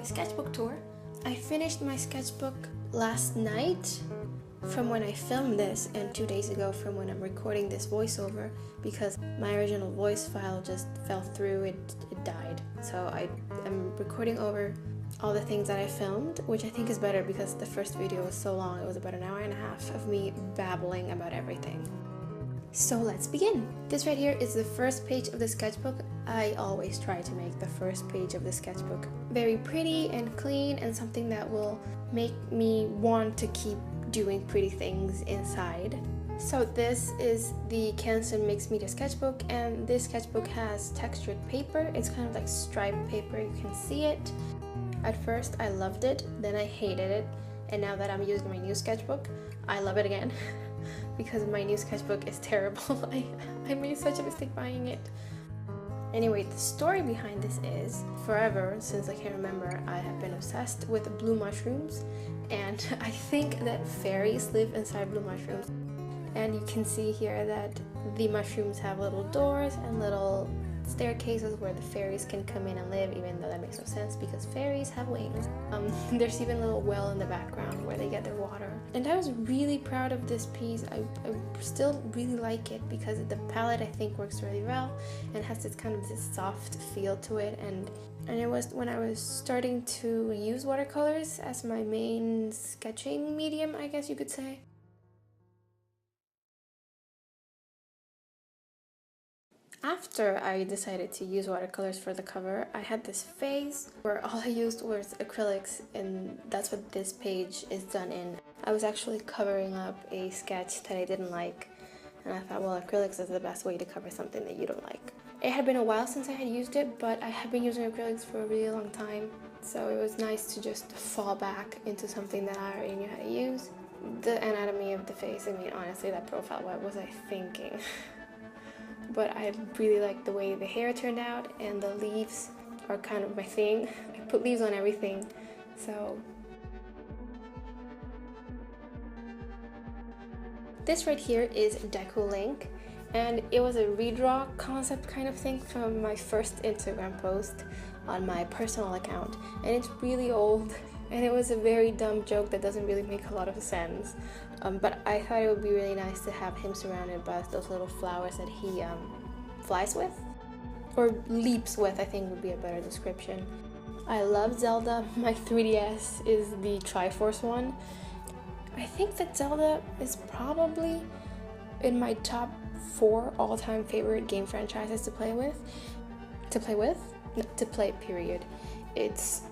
sketchbook tour. I finished my sketchbook last night from when I filmed this and 2 days ago from when I'm recording this voiceover, because my original voice file just fell through, it died. So I'm recording over all the things that I filmed, which I think is better because the first video was so long. It was about an hour and a half of me babbling about everything. So let's begin. This right here is the first page of the sketchbook. I always try to make the first page of the sketchbook very pretty and clean and something that will make me want to keep doing pretty things inside. So this is the Canson Mixed Media sketchbook, and this sketchbook has textured paper. It's kind of like striped paper, you can see it. At first I loved it, then I hated it, and now that I'm using my new sketchbook, I love it again. Because my new sketchbook is terrible. I made such a mistake buying it. Anyway, the story behind this is, forever, since I can remember, I have been obsessed with blue mushrooms, and I think that fairies live inside blue mushrooms. And you can see here that the mushrooms have little doors and little staircases where the fairies can come in and live, even though that makes no sense because fairies have wings. There's even a little well in the background where they get their water. And I was really proud of this piece. I still really like it because the palette I think works really well and has this kind of this soft feel to it. And it was when I was starting to use watercolors as my main sketching medium, I guess you could say. After I decided to use watercolors for the cover, I had this phase where all I used was acrylics, and that's what this page is done in. I was actually covering up a sketch that I didn't like, and I thought, well, acrylics is the best way to cover something that you don't like. It had been a while since I had used it, but I have been using acrylics for a really long time, so it was nice to just fall back into something that I already knew how to use. The anatomy of the face, I mean, honestly, that profile, what was I thinking? But I really like the way the hair turned out, and the leaves are kind of my thing. I put leaves on everything, so. This right here is Deco Link, and it was a redraw concept kind of thing from my first Instagram post on my personal account, and it's really old, and it was a very dumb joke that doesn't really make a lot of sense. But I thought it would be really nice to have him surrounded by those little flowers that he flies with, or leaps with, I think would be a better description. I love Zelda. My 3DS is the Triforce one. I think that Zelda is probably in my top 4 all-time favorite game franchises to play, period. It's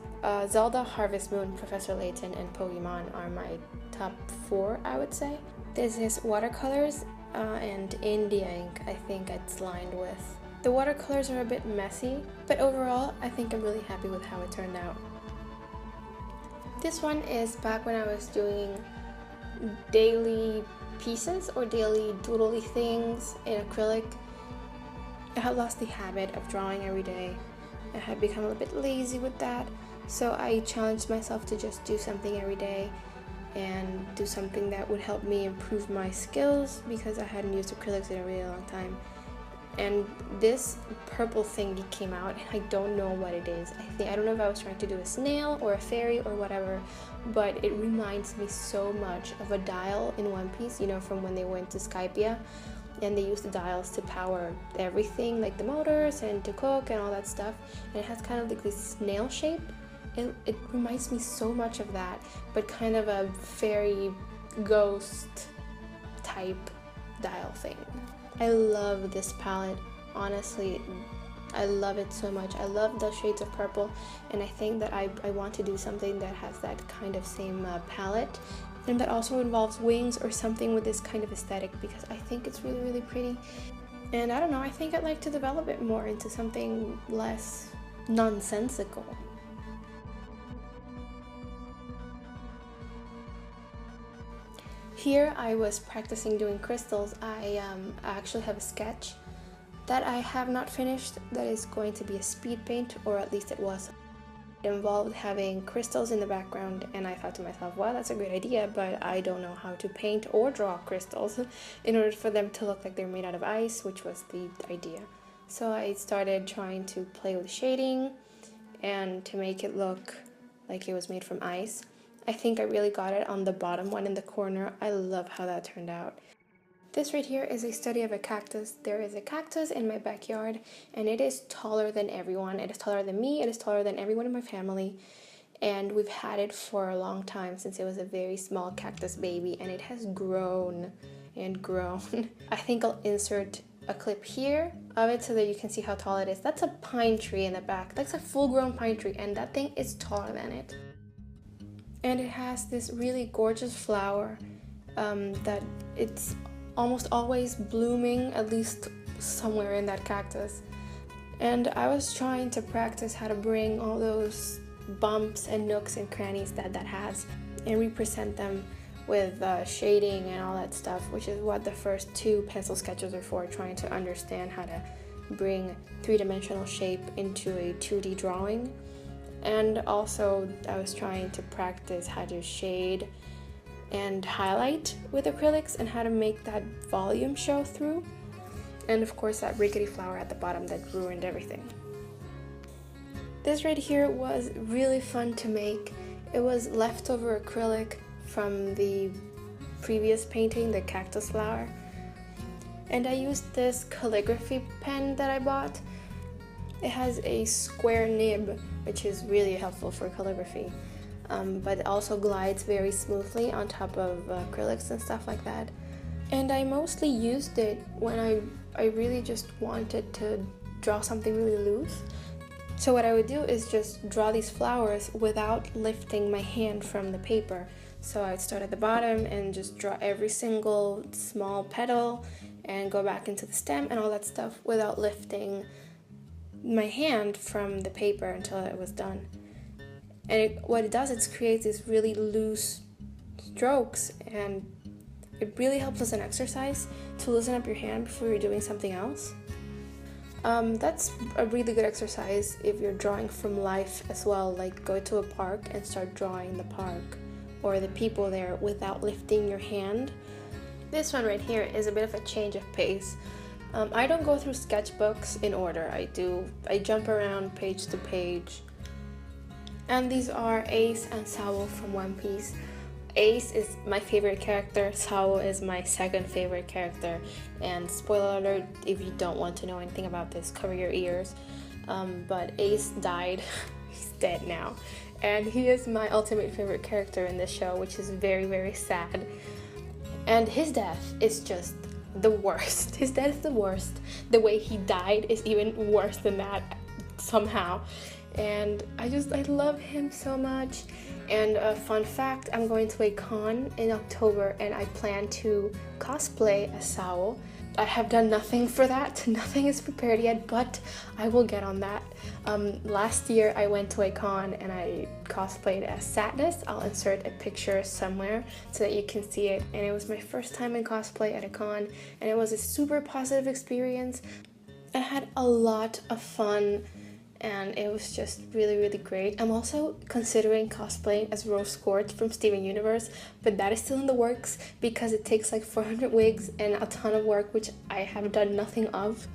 Zelda, Harvest Moon, Professor Layton, and Pokemon are my top 4, I would say. This is watercolors and India ink, I think it's lined with. The watercolors are a bit messy, but overall I think I'm really happy with how it turned out. This one is back when I was doing daily pieces or daily doodly things in acrylic. I had lost the habit of drawing every day. I had become a little bit lazy with that, so I challenged myself to just do something every day and do something that would help me improve my skills because I hadn't used acrylics in a really long time. And this purple thingy came out, and I don't know what it is. I don't know if I was trying to do a snail or a fairy or whatever, but it reminds me so much of a dial in One Piece, you know, from when they went to Skypiea and they used the dials to power everything, like the motors and to cook and all that stuff, and it has kind of like this snail shape. It reminds me so much of that, but kind of a fairy ghost type dial thing. I love this palette, honestly. I love it so much. I love the shades of purple, and I think that I want to do something that has that kind of same palette, and that also involves wings or something with this kind of aesthetic, because I think it's really, really pretty. And I don't know, I think I'd like to develop it more into something less nonsensical. Here I was practicing doing crystals. I actually have a sketch that I have not finished that is going to be a speed paint, or at least it was. It involved having crystals in the background, and I thought to myself, well, that's a great idea, but I don't know how to paint or draw crystals in order for them to look like they're made out of ice, which was the idea. So I started trying to play with shading and to make it look like it was made from ice. I think I really got it on the bottom one in the corner. I love how that turned out. This right here is a study of a cactus. There is a cactus in my backyard, and it is taller than everyone. It is taller than me, it is taller than everyone in my family, and we've had it for a long time, since it was a very small cactus baby, and it has grown and grown. I think I'll insert a clip here of it so that you can see how tall it is. That's a pine tree in the back. That's a full-grown pine tree, and that thing is taller than it. And it has this really gorgeous flower that it's almost always blooming, at least somewhere in that cactus. And I was trying to practice how to bring all those bumps and nooks and crannies that has and represent them with shading and all that stuff, which is what the first 2 pencil sketches are for, trying to understand how to bring 3-dimensional shape into a 2D drawing. And also I was trying to practice how to shade and highlight with acrylics and how to make that volume show through. And of course that rickety flower at the bottom that ruined everything. This right here was really fun to make. It was leftover acrylic from the previous painting, the cactus flower. And I used this calligraphy pen that I bought. It has a square nib, which is really helpful for calligraphy. But it also glides very smoothly on top of acrylics and stuff like that. And I mostly used it when I really just wanted to draw something really loose. So what I would do is just draw these flowers without lifting my hand from the paper. So I'd start at the bottom and just draw every single small petal and go back into the stem and all that stuff without lifting my hand from the paper until it was done. And what it does is create these really loose strokes, and it really helps as an exercise to loosen up your hand before you're doing something else. That's a really good exercise if you're drawing from life as well, like go to a park and start drawing the park or the people there without lifting your hand. This one right here is a bit of a change of pace. I don't go through sketchbooks in order. I jump around page to page. And these are Ace and Sao from One Piece. Ace is my favorite character, Sao is my second favorite character, and spoiler alert, if you don't want to know anything about this, cover your ears. But Ace died, he's dead now, and he is my ultimate favorite character in this show, which is very, very sad. And his death is just the worst. His death is the worst. The way he died is even worse than that somehow. And I love him so much. And a fun fact, I'm going to a con in October and I plan to cosplay as Sao. I have done nothing for that, nothing is prepared yet, but I will get on that. Last year I went to a con and I cosplayed as Sadness. I'll insert a picture somewhere so that you can see it. And it was my first time in cosplay at a con and it was a super positive experience. I had a lot of fun and it was just really, really great. I'm also considering cosplaying as Rose Quartz from Steven Universe, but that is still in the works because it takes like 400 wigs and a ton of work, which I have done nothing of.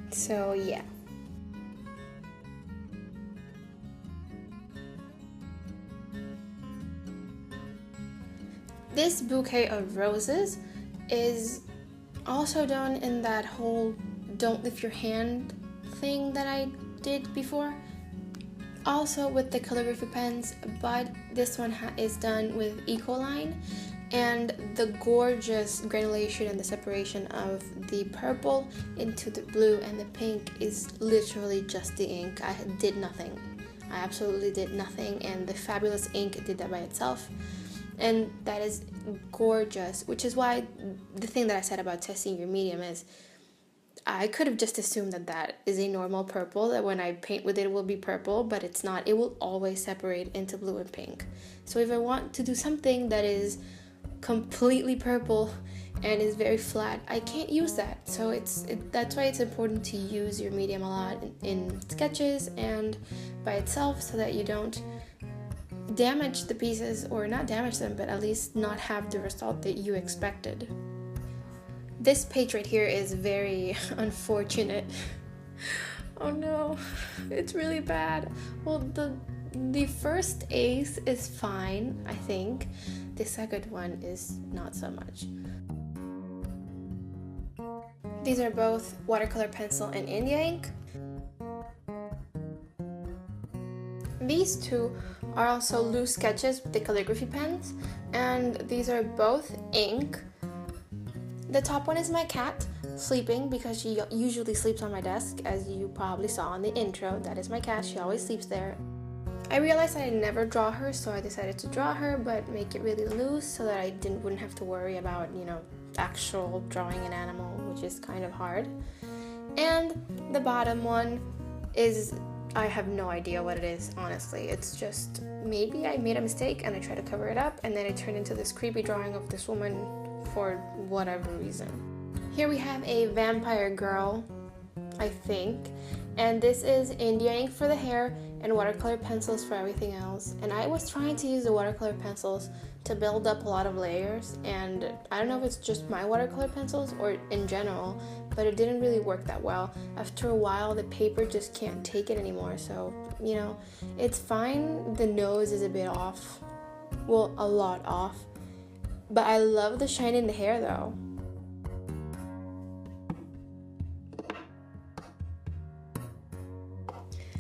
So yeah. This bouquet of roses is also done in that whole don't lift your hand thing that I did before, also with the calligraphy pens, but this one is done with Ecoline, and the gorgeous granulation and the separation of the purple into the blue and the pink is literally just the ink. I did nothing. I absolutely did nothing, and the fabulous ink did that by itself, and that is gorgeous, which is why the thing that I said about testing your medium is I could have just assumed that that is a normal purple, that when I paint with it will be purple, but it's not. It will always separate into blue and pink. So if I want to do something that is completely purple and is very flat, I can't use that. So that's why it's important to use your medium a lot in sketches and by itself, so that you don't damage the pieces, or not damage them, but at least not have the result that you expected. This page right here is very unfortunate. Oh no, it's really bad. Well, the The first ace is fine, I think. The second one is not so much. These are both watercolor pencil and India ink. These two are also loose sketches with the calligraphy pens, and these are both ink. The top one is my cat sleeping because she usually sleeps on my desk, as you probably saw in the intro. That is my cat, she always sleeps there. I realized I never draw her, so I decided to draw her but make it really loose so that I wouldn't have to worry about, actual drawing an animal, which is kind of hard. And the bottom one is, I have no idea what it is, honestly. It's just, maybe I made a mistake and I tried to cover it up, and then it turned into this creepy drawing of this woman for whatever reason. Here we have a vampire girl, I think, and this is India ink for the hair and watercolor pencils for everything else. And I was trying to use the watercolor pencils to build up a lot of layers, and I don't know if it's just my watercolor pencils or in general, but it didn't really work that well. After a while, the paper just can't take it anymore, so, it's fine. The nose is a bit off, well, a lot off, but I love the shine in the hair though.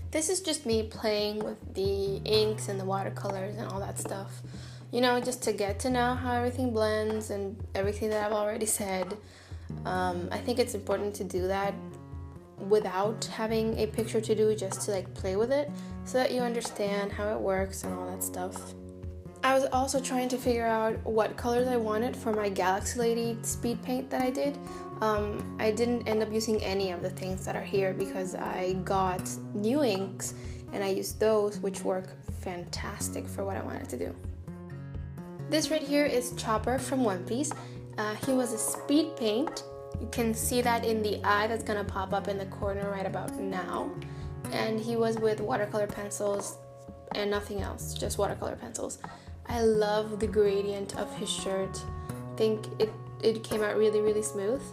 This is just me playing with the inks and the watercolors and all that stuff. Just to get to know how everything blends and everything that I've already said. I think it's important to do that without having a picture to do, just to play with it so that you understand how it works and all that stuff. I was also trying to figure out what colors I wanted for my Galaxy Lady speed paint that I did. I didn't end up using any of the things that are here because I got new inks and I used those, which work fantastic for what I wanted to do. This right here is Chopper from One Piece. He was a speed paint. You can see that in the eye that's gonna pop up in the corner right about now. And he was with watercolor pencils and nothing else, just watercolor pencils. I love the gradient of his shirt. I think it came out really, really smooth.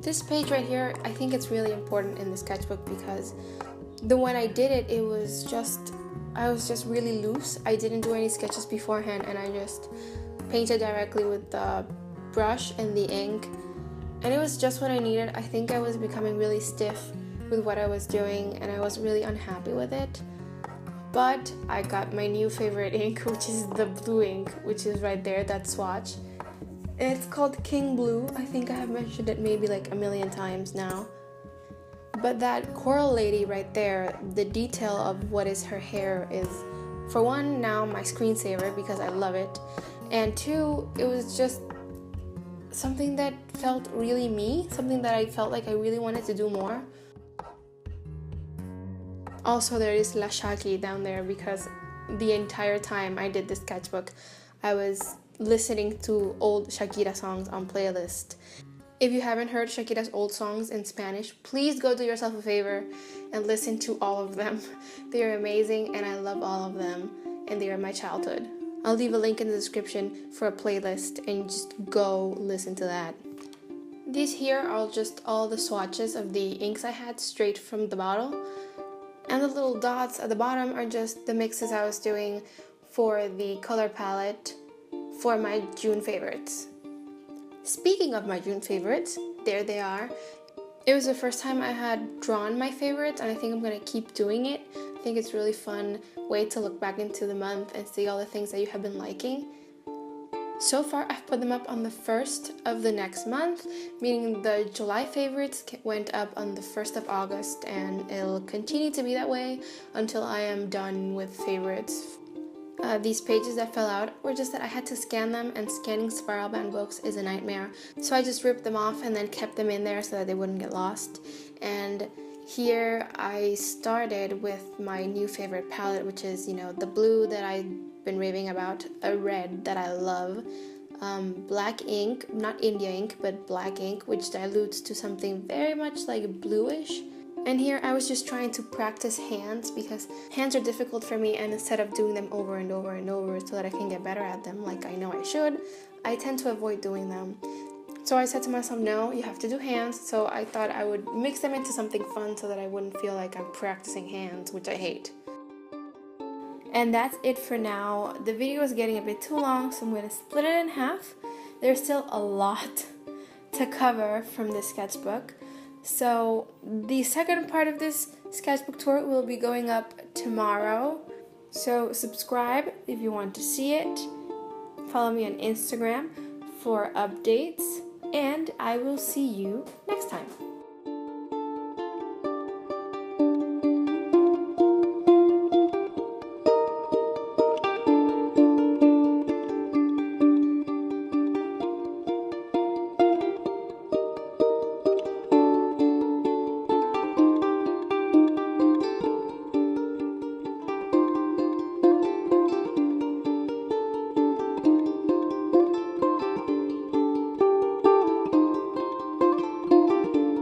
This page right here, I think it's really important in the sketchbook because when I did it, I was just really loose. I didn't do any sketches beforehand, and I just painted directly with the brush and the ink, and it was just what I needed. I think I was becoming really stiff with what I was doing, and I was really unhappy with it. But I got my new favorite ink, which is the blue ink, which is right there, that swatch. And it's called King Blue. I think I have mentioned it maybe a million times now. But that coral lady right there, the detail of what is her hair is, for one, now my screensaver because I love it. And two, it was just something that felt really me, something that I felt like I really wanted to do more. Also, there is La Shaki down there because the entire time I did this sketchbook, I was listening to old Shakira songs on playlist. If you haven't heard Shakira's old songs in Spanish, please go do yourself a favor and listen to all of them. They are amazing and I love all of them, and they are my childhood. I'll leave a link in the description for a playlist and just go listen to that. These here are just all the swatches of the inks I had straight from the bottle. And the little dots at the bottom are just the mixes I was doing for the color palette for my June favorites. Speaking of my June favorites, there they are. It was the first time I had drawn my favorites, and I think I'm going to keep doing it. I think it's a really fun way to look back into the month and see all the things that you have been liking. So far, I've put them up on the 1st of the next month, meaning the July favorites went up on the 1st of August, and it'll continue to be that way until I am done with favorites. These pages that fell out were just that I had to scan them, and scanning spiral bound books is a nightmare. So I just ripped them off and then kept them in there so that they wouldn't get lost. And here I started with my new favorite palette, which is, the blue that I've been raving about, a red that I love, black ink, not India ink, but black ink, which dilutes to something very much like bluish. And here I was just trying to practice hands because hands are difficult for me, and instead of doing them over and over and over so that I can get better at them like I know I should, I tend to avoid doing them. So I said to myself, no, you have to do hands. So I thought I would mix them into something fun so that I wouldn't feel like I'm practicing hands, which I hate. And that's it for now. The video is getting a bit too long, so I'm going to split it in half. There's still a lot to cover from this sketchbook. So the second part of this sketchbook tour will be going up tomorrow. So subscribe if you want to see it. Follow me on Instagram for updates. And I will see you next time.